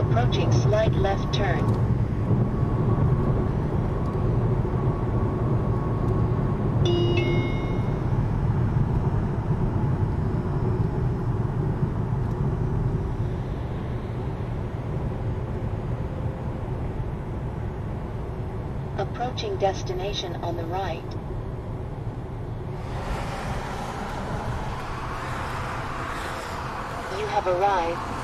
Approaching slight left turn. Approaching destination on the right. You have arrived.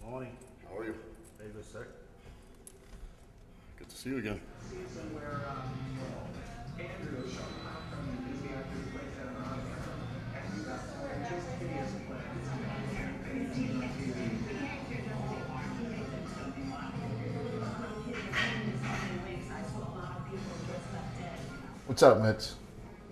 Ronnie. How are you? Hey, good sec. Good to see you again. What's up, Mitch?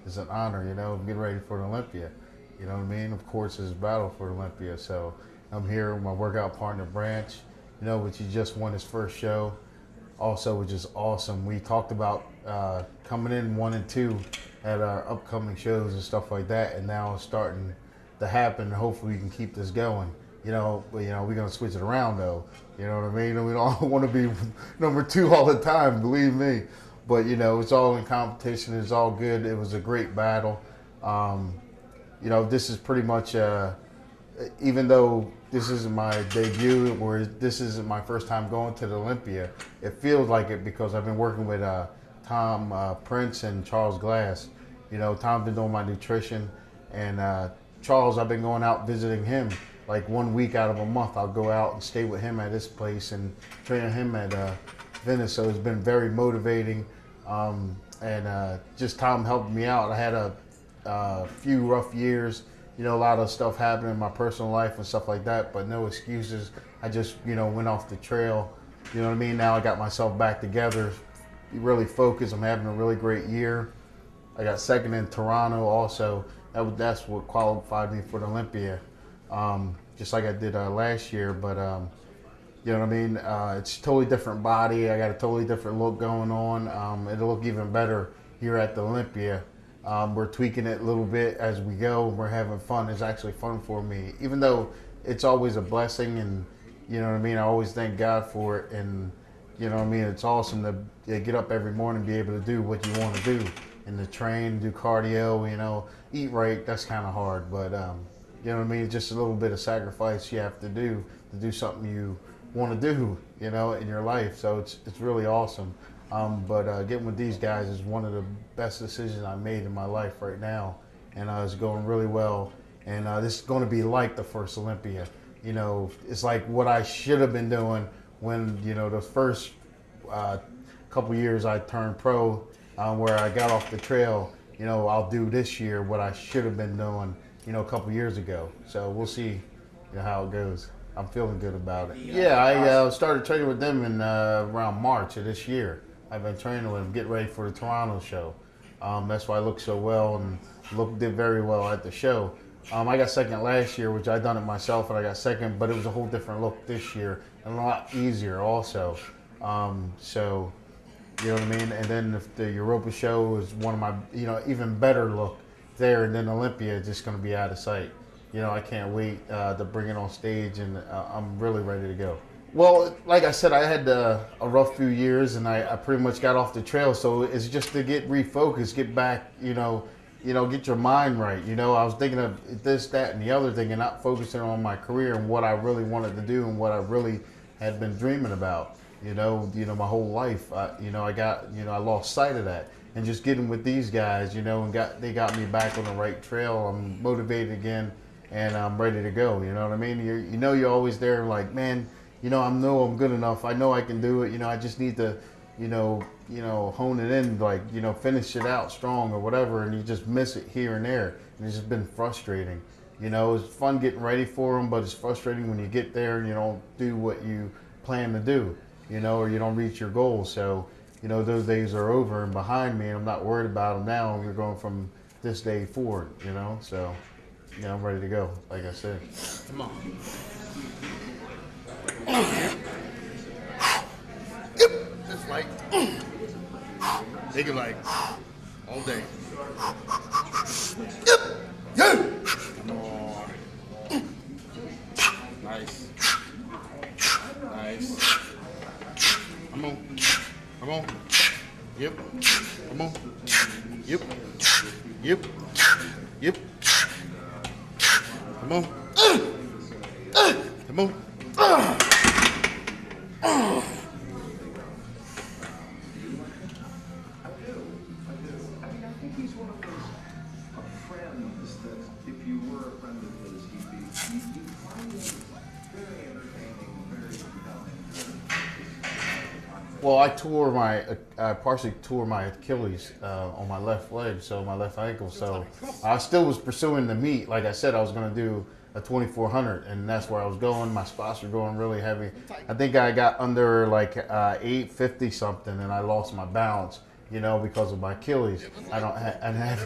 It's an honor, I'm getting ready for the Olympia. You know what I mean? Of course, it's a battle for Olympia. So I'm here with my workout partner, Branch, which he just won his first show. Also, which is awesome. We talked about coming in 1 and 2 at our upcoming shows and stuff like that, and now it's starting to happen. Hopefully, we can keep this going. We're gonna switch it around though. You know what I mean? We don't want to be number 2 all the time, believe me. But it's all in competition. It's all good. It was a great battle. This is pretty much, even though this isn't my debut, or this isn't my first time going to the Olympia, it feels like it because I've been working with Tom Prince and Charles Glass. Tom's been doing my nutrition, and Charles, I've been going out visiting him like 1 week out of a month. I'll go out and stay with him at his place and train him at Menace. So it's been very motivating, and just Tom helped me out. I had a few rough years, a lot of stuff happened in my personal life and stuff like that, but no excuses. I just, went off the trail. You know what I mean? Now I got myself back together, really focused. I'm having a really great year. I got second in Toronto also. That's what qualified me for the Olympia, just like I did last year. But you know what I mean? It's a totally different body. I got a totally different look going on. It'll look even better here at the Olympia. We're tweaking it a little bit as we go. We're having fun. It's actually fun for me, even though it's always a blessing. And you know what I mean? I always thank God for it. And you know what I mean? It's awesome to get up every morning and be able to do what you want to do, and to train, do cardio, eat right. That's kind of hard, but you know what I mean? It's just a little bit of sacrifice you have to do something you want to do, in your life. So it's really awesome. But getting with these guys is one of the best decisions I made in my life right now, and it's going really well. And this is going to be like the first Olympia. It's like what I should have been doing when the first couple years I turned pro, where I got off the trail. I'll do this year what I should have been doing, a couple years ago. So we'll see, how it goes. I'm feeling good about it. Yeah, I started training with them in around March of this year. I've been training with them, getting ready for the Toronto show. That's why I look so well and did very well at the show. I got second last year, which I done it myself, and I got second, but it was a whole different look this year and a lot easier also. So, you know what I mean? And then the Europa show is one of my, even better look there, and then Olympia is just going to be out of sight. I can't wait to bring it on stage, and I'm really ready to go. Well, like I said, I had a rough few years, and I pretty much got off the trail. So it's just to get refocused, get back, get your mind right. I was thinking of this, that, and the other thing, and not focusing on my career and what I really wanted to do and what I really had been dreaming about. My whole life. I lost sight of that, and just getting with these guys, and they got me back on the right trail. I'm motivated again, and I'm ready to go. You know what I mean? You're always there, like, man. I know I'm good enough. I know I can do it. I just need to, hone it in, like, finish it out strong or whatever, and you just miss it here and there. And it's just been frustrating. It's fun getting ready for them, but it's frustrating when you get there and you don't do what you plan to do, or you don't reach your goals. So, those days are over and behind me, and I'm not worried about them now. We're going from this day forward, So, I'm ready to go, like I said. Come on. That's like, take it like all day. Yeah. Come on. Nice. Nice. Come on. Come on. Yep. Come on. Yep. Yep. Yep. Come on. Come on. Well, I partially tore my Achilles on my left leg, so my left ankle. So I still was pursuing the meet. Like I said, I was going to do a 2400, and that's where I was going. My spots were going really heavy. I think I got under like 850 something, and I lost my balance, because of my Achilles. I didn't have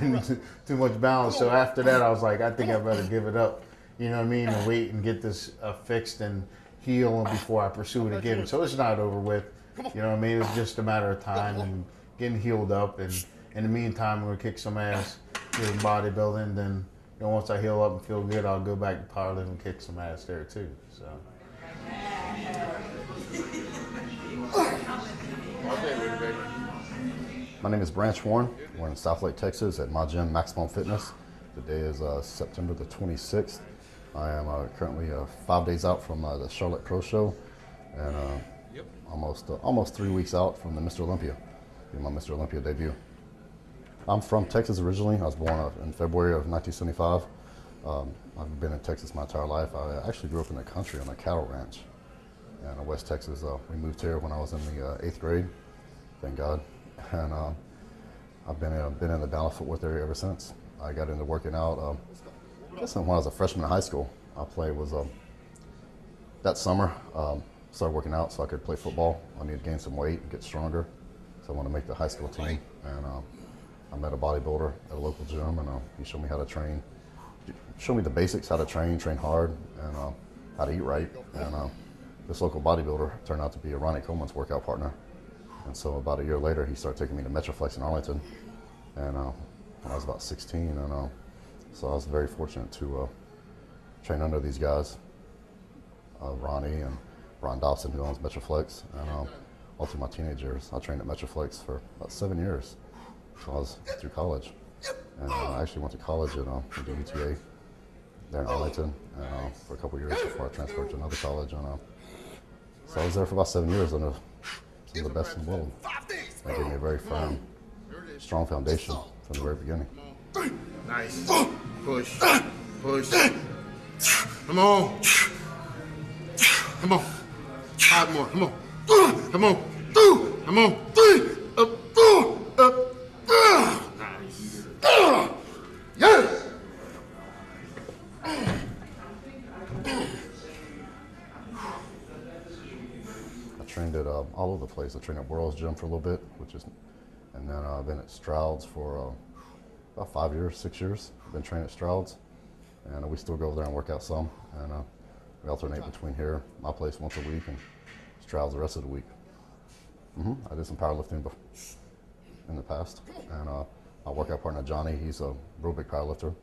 too much balance. So after that, I was like, I think I better give it up, and wait and get this fixed and heal before I pursue it again. So it's not over with. It's just a matter of time and getting healed up. And in the meantime, we're going to kick some ass doing bodybuilding. Then, once I heal up and feel good, I'll go back to powerlifting and kick some ass there too. So. My name is Branch Warren. We're in Southlake, Texas at my gym, Maximum Fitness. Today is September the 26th. I am currently 5 days out from the Charlotte Pro Show, and almost 3 weeks out from the Mr. Olympia, my Mr. Olympia debut. I'm from Texas originally. I was born in February of 1975. I've been in Texas my entire life. I actually grew up in the country on a cattle ranch in West Texas. We moved here when I was in the 8th grade, thank God. And I've been in the Dallas Fort Worth area ever since. I got into working out, I guess when I was a freshman in high school. That summer, started working out so I could play football. I needed to gain some weight and get stronger. So I wanted to make the high school team. And I met a bodybuilder at a local gym, and he showed me how to train. Showed me the basics, how to train hard, and how to eat right. And this local bodybuilder turned out to be a Ronnie Coleman's workout partner. And so about a year later, he started taking me to Metroflex in Arlington. And when I was about 16, and so I was very fortunate to train under these guys, Ronnie and Ron Dobson, who owns Metroflex, and all through my teenage years. I trained at Metroflex for about 7 years until I was through college. And I actually went to college at the UTA there in Arlington for a couple years before I transferred to another college. And so I was there for about 7 years under some of the best in the world. That gave me a very firm, strong foundation from the very beginning. Nice. Push. Push. Come on. Come on. 5 more. Come on. Come on. Come on. Up. Nice. Yes. I trained at all over the place. I trained at World's Gym for a little bit, and then I've been at Stroud's for about 5 years, 6 years. I've been training at Stroud's, and we still go over there and work out some. And we alternate between here, my place once a week, and Stroud's the rest of the week. I did some powerlifting in the past, and my workout partner Johnnie, he's a real big powerlifter,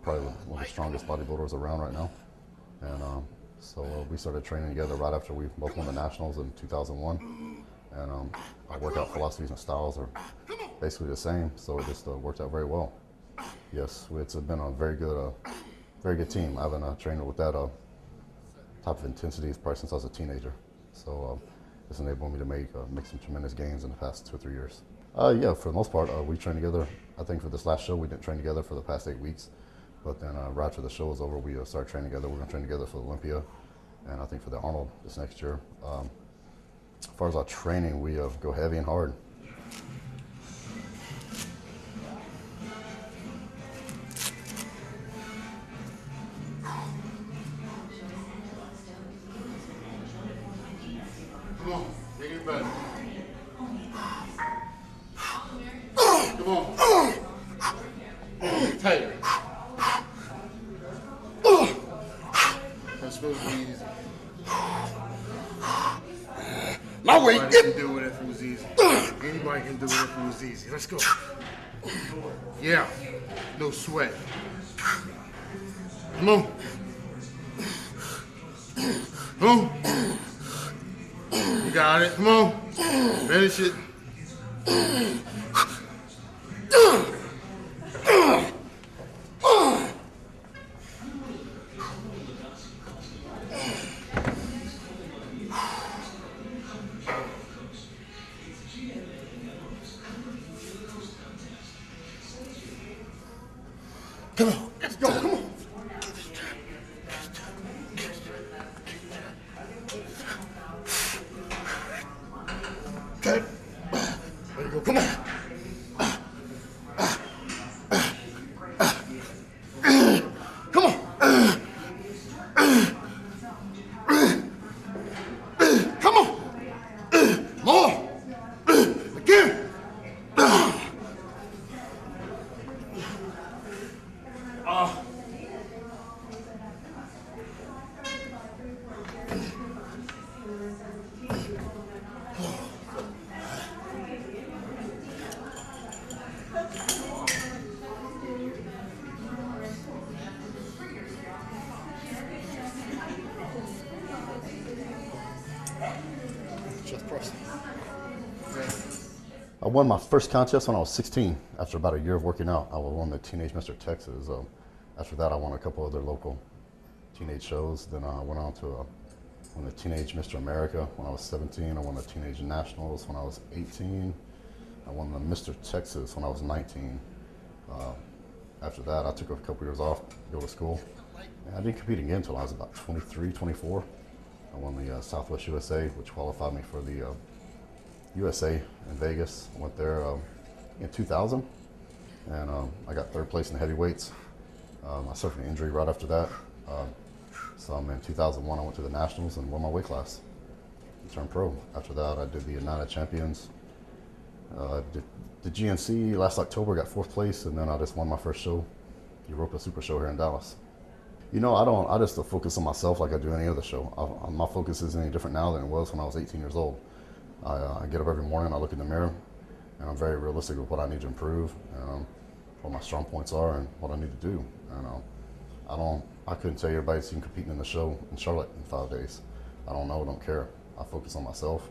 probably one of the strongest bodybuilders around right now. And so we started training together right after we both won the nationals in 2001. And our workout philosophies and styles are basically the same, so it just worked out very well. Yes, it's been a very good team. I haven't trained with that type of intensity probably since I was a teenager. So it's enabled me to make some tremendous gains in the past 2 or 3 years. Yeah, for the most part, we trained together. I think for this last show, we didn't train together for the past 8 weeks. But then right after the show was over, we started training together. We're going to train together for Olympia, and I think for the Arnold this next year. As far as our training, we go heavy and hard. Come on, make it better. Come on. Tighter. That's supposed to be easy. My weight. Anybody can do it if it was easy. Anybody can do it if it was easy. Let's go. Yeah. No sweat. Come on. Come on. You got it. Come on. Finish it. Come on, let's go, come on. Okay. There you go, come on. Come on. Come on. More. Again. I won my first contest when I was 16. After about a year of working out, I won the Teenage Mr. Texas. After that, I won a couple other local teenage shows. Then I went on to won the Teenage Mr. America when I was 17. I won the Teenage Nationals when I was 18. I won the Mr. Texas when I was 19. After that, I took a couple years off to go to school. And I didn't compete again until I was about 23, 24. I won the Southwest USA, which qualified me for the USA in Vegas. I went there in 2000, and I got third place in the heavyweights. I suffered an injury right after that. So in 2001, I went to the Nationals and won my weight class and turned pro. After that, I did the United Champions. Did the GNC last October, got fourth place, and then I just won my first show, the Europa Super Show here in Dallas. You know, I just focus on myself like I do any other show. My focus isn't any different now than it was when I was 18 years old. I get up every morning, I look in the mirror, and I'm very realistic with what I need to improve, and what my strong points are, and what I need to do. And I couldn't tell you everybody's seen competing in the show in Charlotte in 5 days. I don't know, don't care. I focus on myself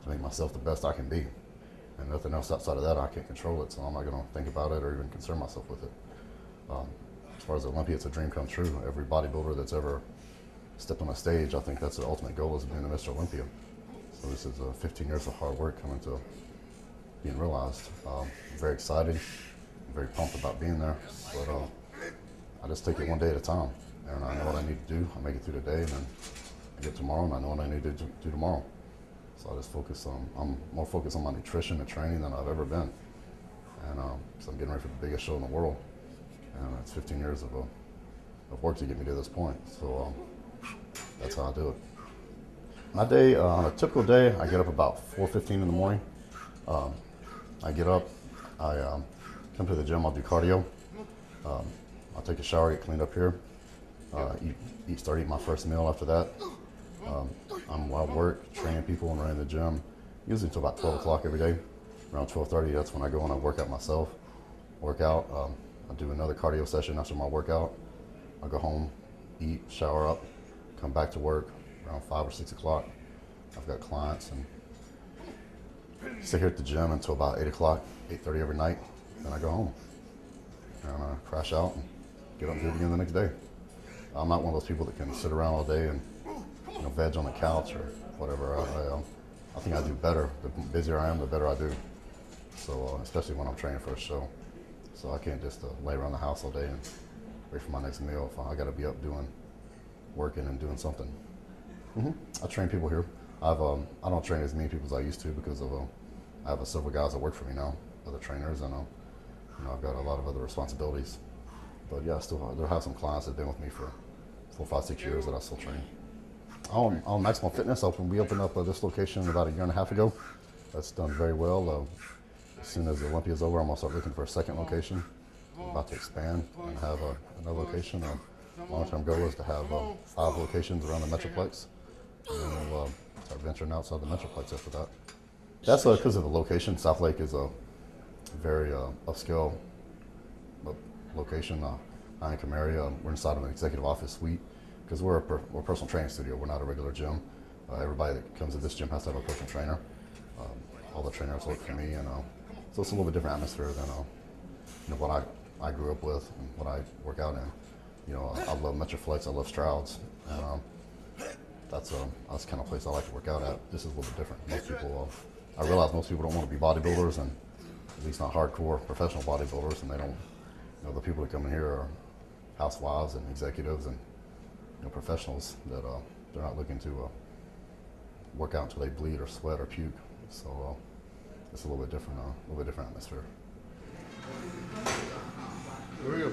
to make myself the best I can be. And nothing else outside of that, I can't control it, so I'm not going to think about it or even concern myself with it. As far as Olympia, it's a dream come true. Every bodybuilder that's ever stepped on a stage, I think that's the ultimate goal, is being a Mr. Olympia. So this is 15 years of hard work coming to being realized. I'm very excited, I'm very pumped about being there, but I just take it one day at a time. And I know what I need to do, I make it through the day, and then I get tomorrow, and I know what I need to do tomorrow. So I just focus on, I'm more focused on my nutrition and training than I've ever been. And so I'm getting ready for the biggest show in the world. And it's 15 years of work to get me to this point. So that's how I do it. My day, on a typical day, I get up about 4:15 in the morning. I get up, I come to the gym, I'll do cardio. I'll take a shower, get cleaned up here. Start eating my first meal after that. I'm while I work, training people and running the gym, usually until about 12 o'clock every day. Around 12:30, that's when I go and I work out myself. I'll do another cardio session after my workout. I'll go home, eat, shower up, come back to work around 5 or 6 o'clock. I've got clients and sit here at the gym until about 8 o'clock, 8:30 every night. Then I go home and I crash out and get up and do it again the next day. I'm not one of those people that can sit around all day and veg on the couch or whatever. I think I do better. The busier I am, the better I do. So especially when I'm training for a show. So I can't just lay around the house all day and wait for my next meal. I got to be up working and doing something. I train people here. I don't train as many people as I used to because of I have several guys that work for me now, other trainers, and you know, I've got a lot of other responsibilities. But yeah, there have some clients that have been with me for 4, 5, 6 years that I still train. On Maximum Fitness, we opened up this location about 1.5 years ago. That's done very well. As soon as Olympia is over, I'm gonna start looking for a second location. I'm about to expand and have another location. Long-term goal is to have 5 locations around the Metroplex, and then we'll start venturing outside the Metroplex after that. That's because of the location. South Lake is a very upscale location. High-income area. We're inside of an executive office suite because we're a personal training studio. We're not a regular gym. Everybody that comes to this gym has to have a personal trainer. All the trainers work for me, and so it's a little bit different atmosphere than you know, what I grew up with and what I work out in. You know, I love Metroflex, I love Strouds, and that's the kind of place I like to work out at. This is a little bit different. Most people, I realize most people don't want to be bodybuilders, and at least not hardcore professional bodybuilders, and they don't. You know, the people that come in here are housewives and executives and, you know, professionals that they're not looking to work out until they bleed or sweat or puke. So it's a little bit different atmosphere. Here we go.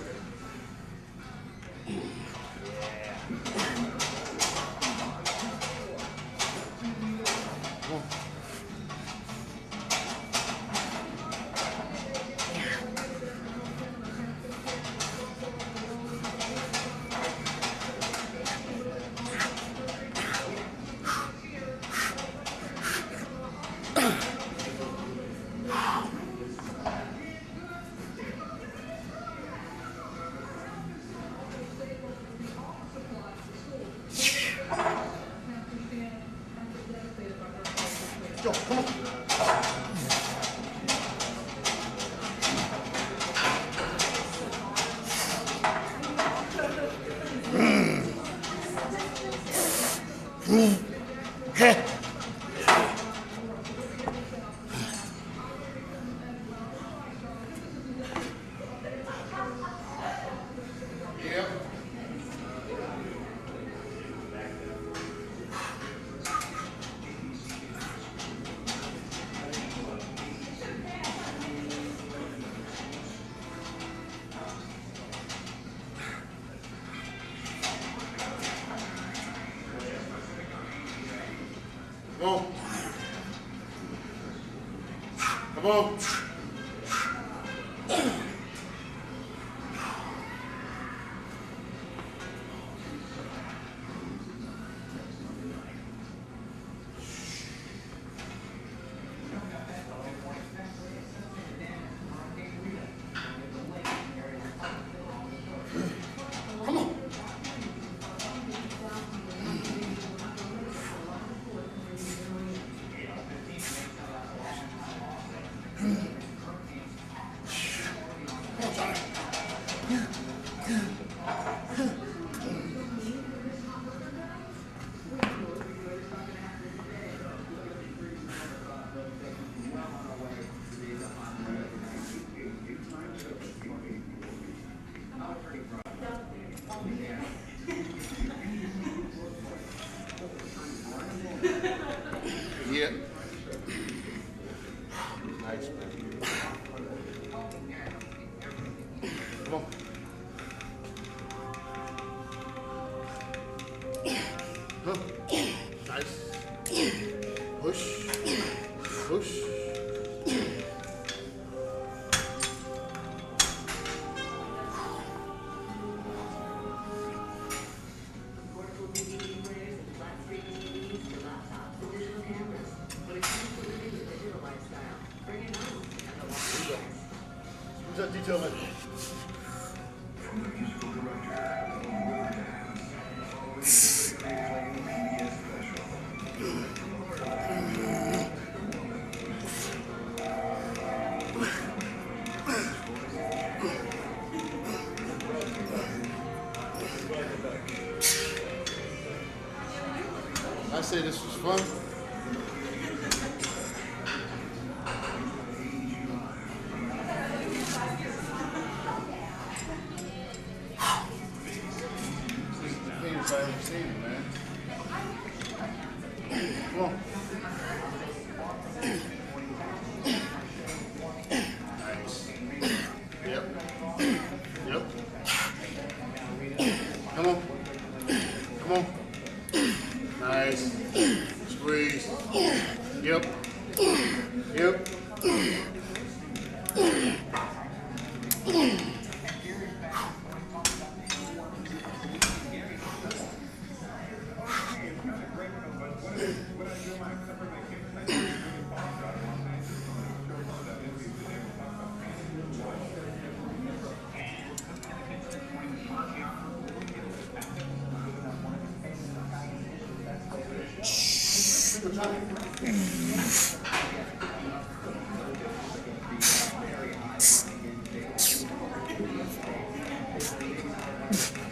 Come on. Yeah. Nice, man. Come on. Huh. Nice. Push. Push. Who's that detail man? I say this was fun. This is the cleanest I've ever seen it, man. Come on. Yep. Yep.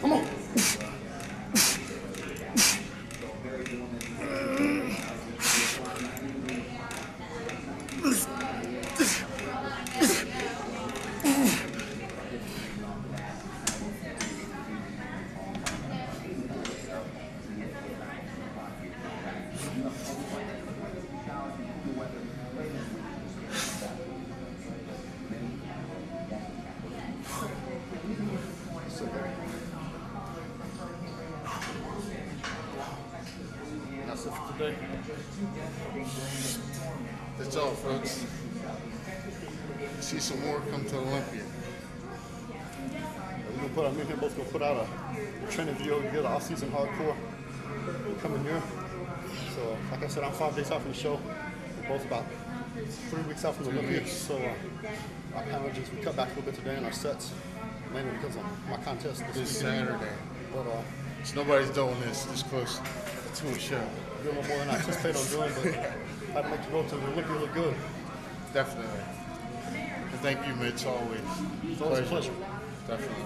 Come on. That's it for today. That's all, folks. See some more, come to Olympia. We're gonna me and him both gonna put out a training video together, off-season hardcore coming year. So, like I said, I'm 5 days out from the show. We're both about 3 weeks out from the Olympics. So, I kind of just we cut back a little bit today in our sets, mainly because of my contest This this Saturday. But So nobody's doing this close to a show. doing a little more than I anticipate on doing, but had to make the road to the Olympia look good. Definitely. And thank you, Mitch, always. It's always a pleasure. Definitely.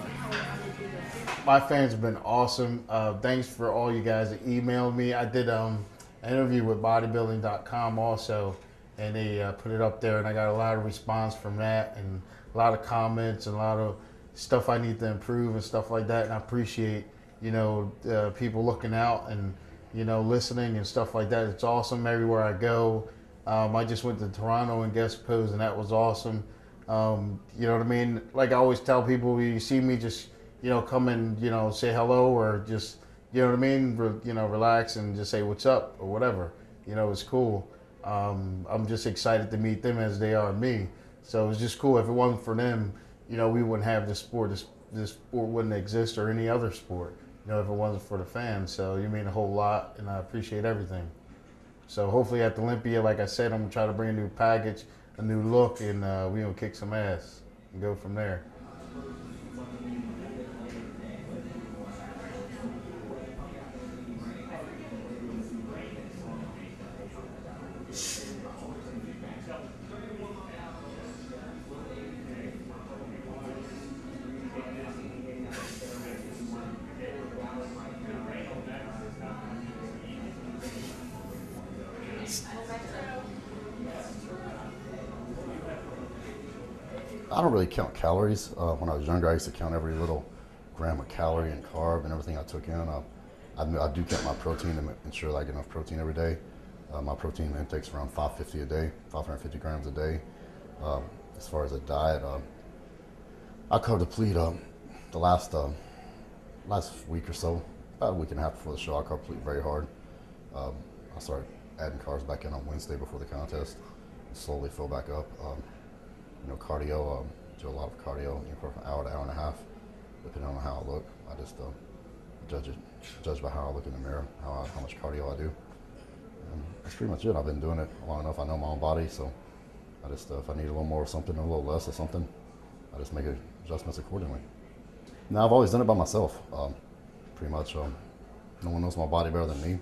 My fans have been awesome. Thanks for all you guys that emailed me. I did an interview with bodybuilding.com also, and they put it up there, and I got a lot of response from that, and a lot of comments, and a lot of stuff I need to improve and stuff like that. And I appreciate, people looking out and, listening and stuff like that. It's awesome everywhere I go. I just went to Toronto and guest posed, and that was awesome. You know what I mean? Like I always tell people, when you see me, just, come and, say hello, or just, you know what I mean? Relax and just say what's up or whatever. It's cool. I'm just excited to meet them as they are me. So it's just cool. If it wasn't for them, we wouldn't have this sport. This sport wouldn't exist, or any other sport, if it wasn't for the fans. So you mean a whole lot, and I appreciate everything. So hopefully at the Olympia, like I said, I'm gonna try to bring a new package, a new look, and we gonna kick some ass and go from there. I don't really count calories. When I was younger, I used to count every little gram of calorie and carb and everything I took in. I do count my protein to ensure that I get enough protein every day. My protein intake's around 550 a day, 550 grams a day. As far as a diet, I carb deplete the last week or so, about a week and a half before the show. I carb deplete very hard. I started adding carbs back in on Wednesday before the contest, and slowly fill back up. Cardio, do a lot of cardio, for an hour to hour and a half, depending on how I look. I just judge by how I look in the mirror, how much cardio I do. And that's pretty much it. I've been doing it long enough. I know my own body, so I just, if I need a little more of something, a little less of something, I just make adjustments accordingly. Now, I've always done it by myself, pretty much. No one knows my body better than me.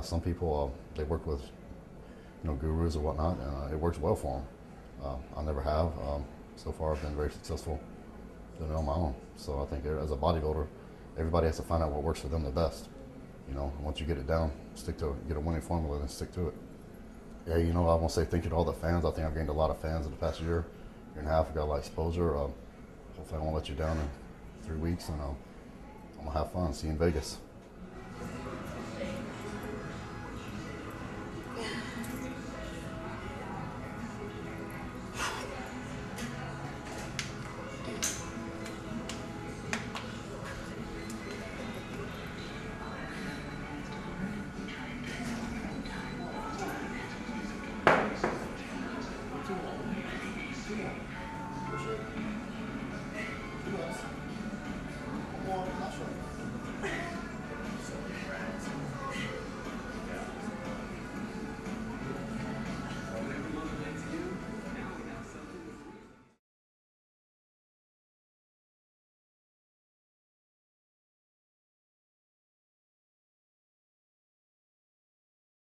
Some people, they work with, gurus or whatnot, and it works well for them. I never have. So far, I've been very successful doing it on my own. So I think as a bodybuilder, everybody has to find out what works for them the best. Once you get it down, stick to it. Get a winning formula and stick to it. Yeah, I want to say thank you to all the fans. I think I've gained a lot of fans in the past year and a half. I got a lot of exposure. Hopefully I won't let you down in 3 weeks, and I'm going to have fun. See you in Vegas.